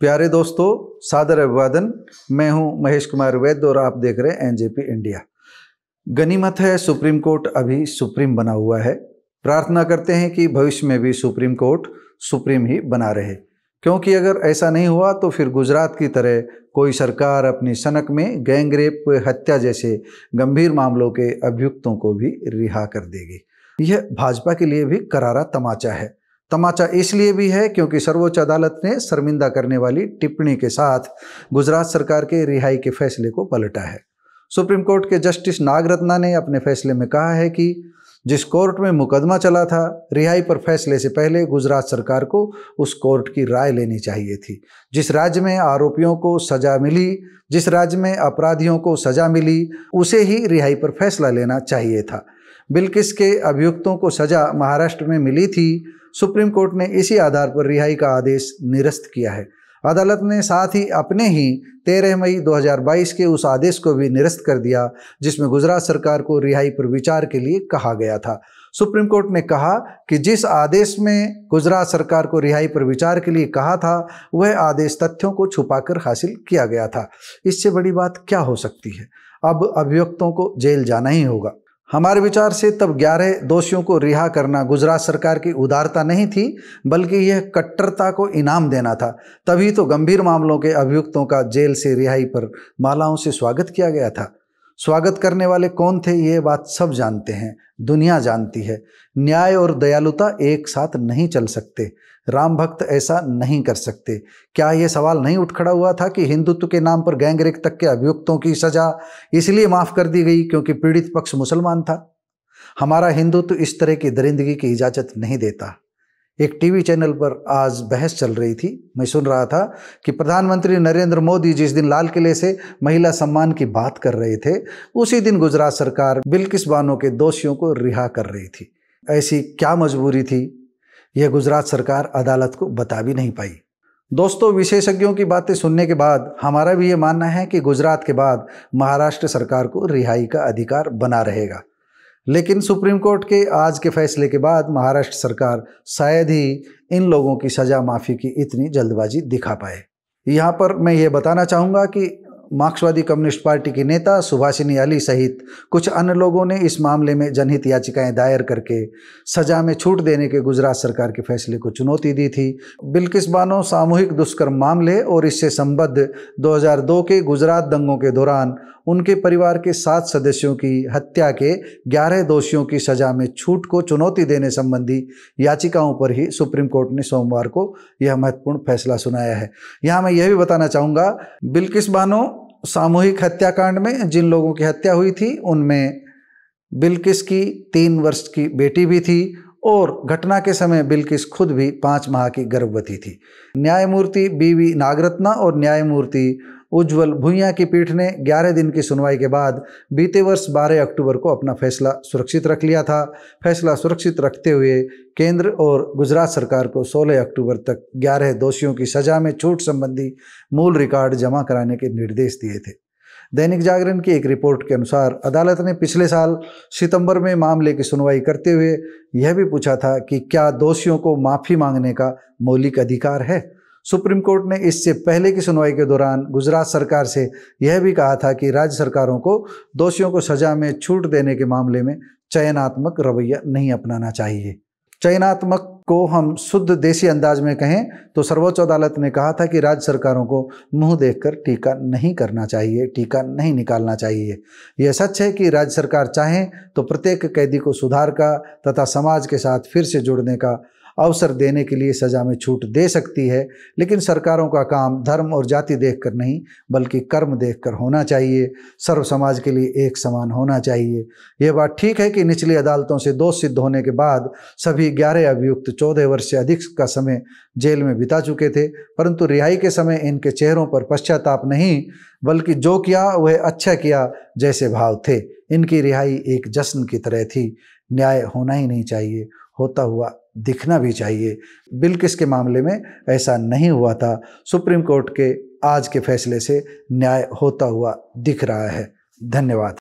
प्यारे दोस्तों, सादर अभिवादन। मैं हूं महेश कुमार वैद्य और आप देख रहे हैं एनजेपी इंडिया। गनीमत है सुप्रीम कोर्ट अभी सुप्रीम बना हुआ है। प्रार्थना करते हैं कि भविष्य में भी सुप्रीम कोर्ट सुप्रीम ही बना रहे, क्योंकि अगर ऐसा नहीं हुआ तो फिर गुजरात की तरह कोई सरकार अपनी सनक में गैंगरेप, हत्या जैसे गंभीर मामलों के अभियुक्तों को भी रिहा कर देगी। यह भाजपा के लिए भी करारा तमाचा है। तमाचा इसलिए भी है क्योंकि सर्वोच्च अदालत ने शर्मिंदा करने वाली टिप्पणी के साथ गुजरात सरकार के रिहाई के फैसले को पलटा है। सुप्रीम कोर्ट के जस्टिस नागरत्ना ने अपने फैसले में कहा है कि जिस कोर्ट में मुकदमा चला था, रिहाई पर फैसले से पहले गुजरात सरकार को उस कोर्ट की राय लेनी चाहिए थी। जिस राज्य में आरोपियों को सजा मिली, जिस राज्य में अपराधियों को सजा मिली, उसे ही रिहाई पर फैसला लेना चाहिए था। बिल्किस के अभियुक्तों को सजा महाराष्ट्र में मिली थी। सुप्रीम कोर्ट ने इसी आधार पर रिहाई का आदेश निरस्त किया है। अदालत ने साथ ही अपने ही 13 मई 2022 के उस आदेश को भी निरस्त कर दिया जिसमें गुजरात सरकार को रिहाई पर विचार के लिए कहा गया था। सुप्रीम कोर्ट ने कहा कि जिस आदेश में गुजरात सरकार को रिहाई पर विचार के लिए कहा था, वह आदेश तथ्यों को छुपाकर हासिल किया गया था। इससे बड़ी बात क्या हो सकती है। अब अभियुक्तों को जेल जाना ही होगा। हमारे विचार से तब 11 दोषियों को रिहा करना गुजरात सरकार की उदारता नहीं थी, बल्कि यह कट्टरता को इनाम देना था। तभी तो गंभीर मामलों के अभियुक्तों का जेल से रिहाई पर मालाओं से स्वागत किया गया था। स्वागत करने वाले कौन थे, ये बात सब जानते हैं, दुनिया जानती है। न्याय और दयालुता एक साथ नहीं चल सकते। राम भक्त ऐसा नहीं कर सकते। क्या यह सवाल नहीं उठ खड़ा हुआ था कि हिंदुत्व के नाम पर गैंगरेप तक के अभियुक्तों की सजा इसलिए माफ कर दी गई क्योंकि पीड़ित पक्ष मुसलमान था? हमारा हिंदुत्व इस तरह की दरिंदगी की इजाजत नहीं देता। एक टीवी चैनल पर आज बहस चल रही थी। मैं सुन रहा था कि प्रधानमंत्री नरेंद्र मोदी जिस दिन लाल किले से महिला सम्मान की बात कर रहे थे, उसी दिन गुजरात सरकार बिल्किस बानो के दोषियों को रिहा कर रही थी। ऐसी क्या मजबूरी थी, यह गुजरात सरकार अदालत को बता भी नहीं पाई। दोस्तों, विशेषज्ञों की बातें सुनने के बाद हमारा भी ये मानना है कि गुजरात के बाद महाराष्ट्र सरकार को रिहाई का अधिकार बना रहेगा। लेकिन सुप्रीम कोर्ट के आज के फैसले के बाद महाराष्ट्र सरकार शायद ही इन लोगों की सजा माफ़ी की इतनी जल्दबाजी दिखा पाए। यहाँ पर मैं ये बताना चाहूँगा कि मार्क्सवादी कम्युनिस्ट पार्टी के नेता सुभाषिनी अली सहित कुछ अन्य लोगों ने इस मामले में जनहित याचिकाएं दायर करके सजा में छूट देने के गुजरात सरकार के फैसले को चुनौती दी थी। बिल्किस बानो सामूहिक दुष्कर्म मामले और इससे संबद्ध 2002 के गुजरात दंगों के दौरान उनके परिवार के 7 सदस्यों की हत्या के 11 दोषियों की सजा में छूट को चुनौती देने संबंधी याचिकाओं पर ही सुप्रीम कोर्ट ने सोमवार को यह महत्वपूर्ण फैसला सुनाया है। यहाँ मैं यह भी बताना चाहूँगा, बिल्किस बानो सामूहिक हत्याकांड में जिन लोगों की हत्या हुई थी उनमें बिल्किस की 3 वर्ष की बेटी भी थी और घटना के समय बिल्किस खुद भी 5 माह की गर्भवती थी। न्यायमूर्ति बीवी नागरत्ना और न्यायमूर्ति उज्ज्वल भुइयां की पीठ ने 11 दिन की सुनवाई के बाद बीते वर्ष 12 अक्टूबर को अपना फैसला सुरक्षित रख लिया था। फैसला सुरक्षित रखते हुए केंद्र और गुजरात सरकार को 16 अक्टूबर तक 11 दोषियों की सजा में छूट संबंधी मूल रिकॉर्ड जमा कराने के निर्देश दिए थे। दैनिक जागरण की एक रिपोर्ट के अनुसार अदालत ने पिछले साल सितंबर में मामले की सुनवाई करते हुए यह भी पूछा था कि क्या दोषियों को माफ़ी मांगने का मौलिक अधिकार है। सुप्रीम कोर्ट ने इससे पहले की सुनवाई के दौरान गुजरात सरकार से यह भी कहा था कि राज्य सरकारों को दोषियों को सजा में छूट देने के मामले में चयनात्मक रवैया नहीं अपनाना चाहिए। चयनात्मक को हम शुद्ध देसी अंदाज में कहें तो सर्वोच्च अदालत ने कहा था कि राज्य सरकारों को मुंह देखकर टीका नहीं करना चाहिए, टीका नहीं निकालना चाहिए। यह सच है कि राज्य सरकार चाहे तो प्रत्येक कैदी को सुधार का तथा समाज के साथ फिर से जुड़ने का अवसर देने के लिए सजा में छूट दे सकती है, लेकिन सरकारों का काम धर्म और जाति देखकर नहीं बल्कि कर्म देखकर होना चाहिए। सर्व समाज के लिए एक समान होना चाहिए। यह बात ठीक है कि निचली अदालतों से दोष सिद्ध होने के बाद सभी 11 अभियुक्त 14 वर्ष से अधिक का समय जेल में बिता चुके थे, परंतु रिहाई के समय इनके चेहरों पर पश्चाताप नहीं बल्कि जो किया वह अच्छा किया जैसे भाव थे। इनकी रिहाई एक जश्न की तरह थी। न्याय होना ही नहीं चाहिए, होता हुआ दिखना भी चाहिए। बिल्किस के मामले में ऐसा नहीं हुआ था। सुप्रीम कोर्ट के आज के फैसले से न्याय होता हुआ दिख रहा है। धन्यवाद।